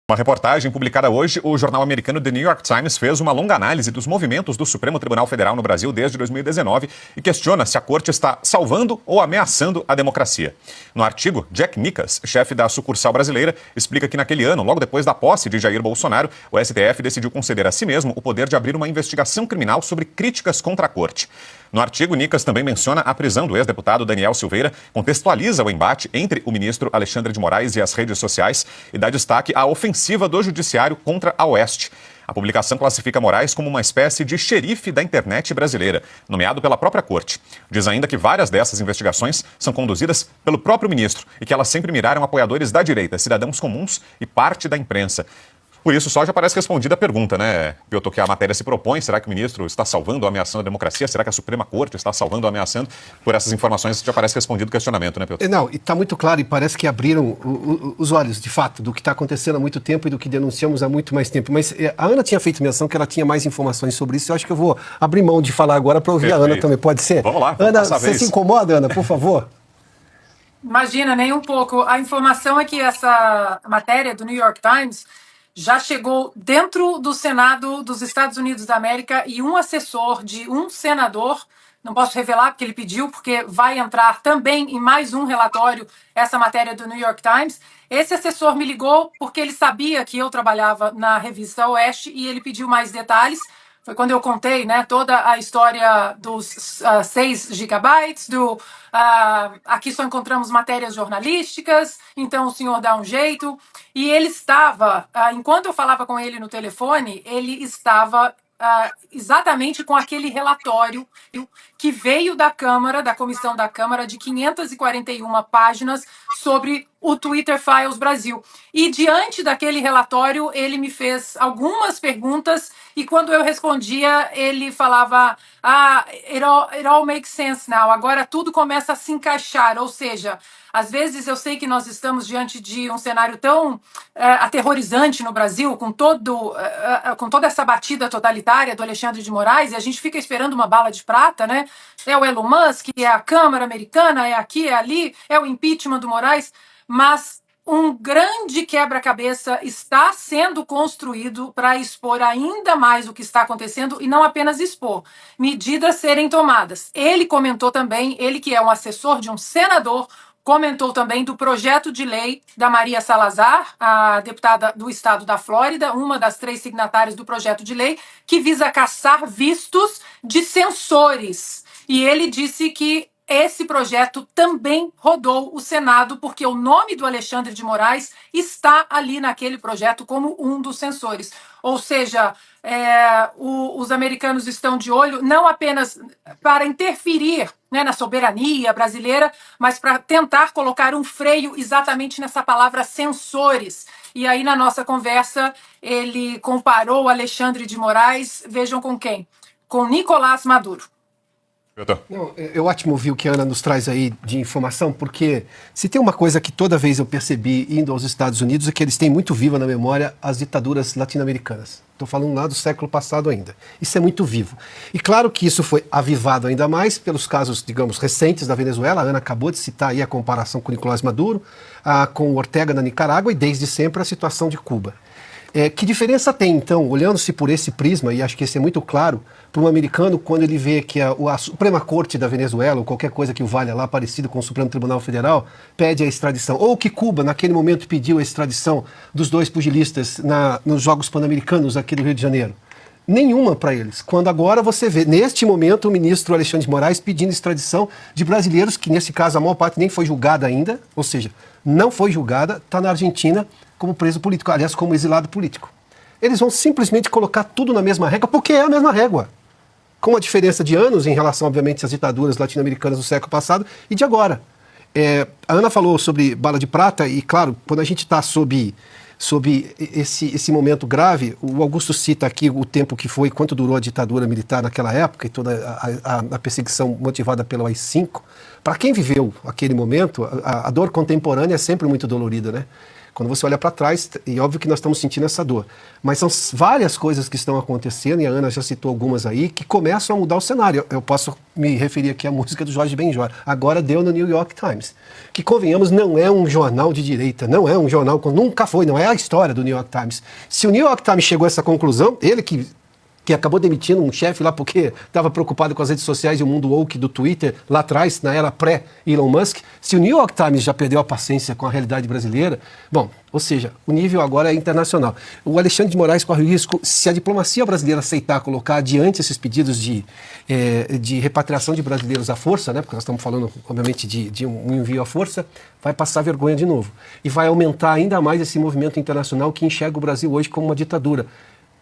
Uma reportagem publicada hoje, o jornal americano The New York Times fez uma longa análise dos movimentos do Supremo Tribunal Federal no Brasil desde 2019 e questiona se a corte está salvando ou ameaçando a democracia. No artigo, Jack Nicas, chefe da sucursal brasileira, explica que naquele ano, logo depois da posse de Jair Bolsonaro, o STF decidiu conceder a si mesmo o poder de abrir uma investigação criminal sobre críticas contra a corte. No artigo, Nicas também menciona a prisão do ex-deputado Daniel Silveira, contextualiza o embate entre o ministro Alexandre de Moraes e as redes sociais e dá destaque à ofensiva do judiciário contra a Oeste. A publicação classifica Moraes como uma espécie de xerife da internet brasileira, nomeado pela própria corte. Diz ainda que várias dessas investigações são conduzidas pelo próprio ministro e que elas sempre miraram apoiadores da direita, cidadãos comuns e parte da imprensa. Por isso, só já parece respondida a pergunta, né, Piotr, que a matéria se propõe. Será que o ministro está salvando ou ameaçando a democracia? Será que a Suprema Corte está salvando ou ameaçando? Por essas informações já parece respondido o questionamento, né, Piotr? Não, e está muito claro e parece que abriram os olhos, de fato, do que está acontecendo há muito tempo e do que denunciamos há muito mais tempo. Mas a Ana tinha feito menção que ela tinha mais informações sobre isso. Eu acho que eu vou abrir mão de falar agora para ouvir Perfeito. A Ana também. Pode ser? Vamos lá. Ana, você se incomoda, Ana, por favor? Imagina, nem um pouco. A informação é que essa matéria do New York Times já chegou dentro do Senado dos Estados Unidos da América e um assessor de um senador, não posso revelar porque ele pediu, porque vai entrar também em mais um relatório essa matéria do New York Times. Esse assessor me ligou porque ele sabia que eu trabalhava na revista Oeste e ele pediu mais detalhes. Foi quando eu contei, né, toda a história dos 6 gigabytes, aqui só encontramos matérias jornalísticas, então o senhor dá um jeito. E ele estava, enquanto eu falava com ele no telefone, ele estava exatamente com aquele relatório que veio da Câmara, da comissão da Câmara, de 541 páginas sobre o Twitter Files Brasil. E diante daquele relatório, ele me fez algumas perguntas e quando eu respondia, ele falava it all makes sense now, agora tudo começa a se encaixar, ou seja, às vezes eu sei que nós estamos diante de um cenário tão aterrorizante no Brasil, com toda essa batida totalitária do Alexandre de Moraes, e a gente fica esperando uma bala de prata, né? É o Elon Musk, é a Câmara Americana, é aqui, é ali, é o impeachment do Moraes, mas um grande quebra-cabeça está sendo construído para expor ainda mais o que está acontecendo e não apenas expor, medidas serem tomadas. Ele comentou também, ele que é um assessor de um senador, comentou também do projeto de lei da Maria Salazar, a deputada do estado da Flórida, uma das 3 signatárias do projeto de lei, que visa caçar vistos de censores. E ele disse que esse projeto também rodou o Senado, porque o nome do Alexandre de Moraes está ali naquele projeto como um dos censores. Ou seja, os americanos estão de olho não apenas para interferir, né, na soberania brasileira, mas para tentar colocar um freio exatamente nessa palavra censores. E aí, na nossa conversa, ele comparou o Alexandre de Moraes, vejam com quem? Com Nicolás Maduro. Não, é ótimo ouvir o que a Ana nos traz aí de informação, porque se tem uma coisa que toda vez eu percebi indo aos Estados Unidos é que eles têm muito viva na memória as ditaduras latino-americanas. Estou falando lá do século passado ainda. Isso é muito vivo. E claro que isso foi avivado ainda mais pelos casos, digamos, recentes da Venezuela. A Ana acabou de citar aí a comparação com Nicolás Maduro, com Ortega na Nicarágua e desde sempre a situação de Cuba. Que diferença tem, então, olhando-se por esse prisma, e acho que esse é muito claro, para um americano quando ele vê que a Suprema Corte da Venezuela, ou qualquer coisa que o valha lá, parecido com o Supremo Tribunal Federal, pede a extradição, ou que Cuba, naquele momento, pediu a extradição dos 2 pugilistas nos Jogos Pan-Americanos aqui do Rio de Janeiro? Nenhuma para eles. Quando agora você vê, neste momento, o ministro Alexandre de Moraes pedindo extradição de brasileiros, que nesse caso a maior parte nem foi julgada ainda, ou seja, não foi julgada, está na Argentina como preso político, aliás, como exilado político. Eles vão simplesmente colocar tudo na mesma régua, porque é a mesma régua. Com a diferença de anos em relação, obviamente, às ditaduras latino-americanas do século passado e de agora. A Ana falou sobre bala de prata e, claro, quando a gente está sob esse momento grave, o Augusto cita aqui o tempo que foi, quanto durou a ditadura militar naquela época e toda a perseguição motivada pelo AI-5. Para quem viveu aquele momento, a dor contemporânea é sempre muito dolorida, né? Quando você olha para trás, e óbvio que nós estamos sentindo essa dor, mas são várias coisas que estão acontecendo, e a Ana já citou algumas aí, que começam a mudar o cenário. Eu posso me referir aqui à música do Jorge Benjor. Agora deu no New York Times, que, convenhamos, não é um jornal de direita, não é um jornal, nunca foi, não é a história do New York Times. Se o New York Times chegou a essa conclusão, ele que acabou demitindo um chefe lá porque estava preocupado com as redes sociais e o mundo woke do Twitter lá atrás, na era pré-Elon Musk. Se o New York Times já perdeu a paciência com a realidade brasileira, bom, ou seja, o nível agora é internacional. O Alexandre de Moraes corre o risco, se a diplomacia brasileira aceitar colocar adiante esses pedidos de repatriação de brasileiros à força, né, porque nós estamos falando, obviamente, de um envio à força, vai passar vergonha de novo. E vai aumentar ainda mais esse movimento internacional que enxerga o Brasil hoje como uma ditadura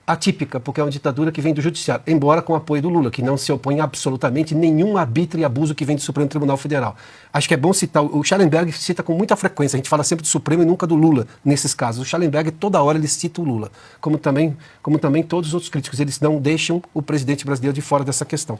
atípica, porque é uma ditadura que vem do judiciário, embora com o apoio do Lula, que não se opõe absolutamente nenhum arbítrio e abuso que vem do Supremo Tribunal Federal. Acho que é bom citar, o Schellenberg cita com muita frequência, a gente fala sempre do Supremo e nunca do Lula nesses casos. O Schellenberg, toda hora, ele cita o Lula, como também todos os outros críticos, eles não deixam o presidente brasileiro de fora dessa questão.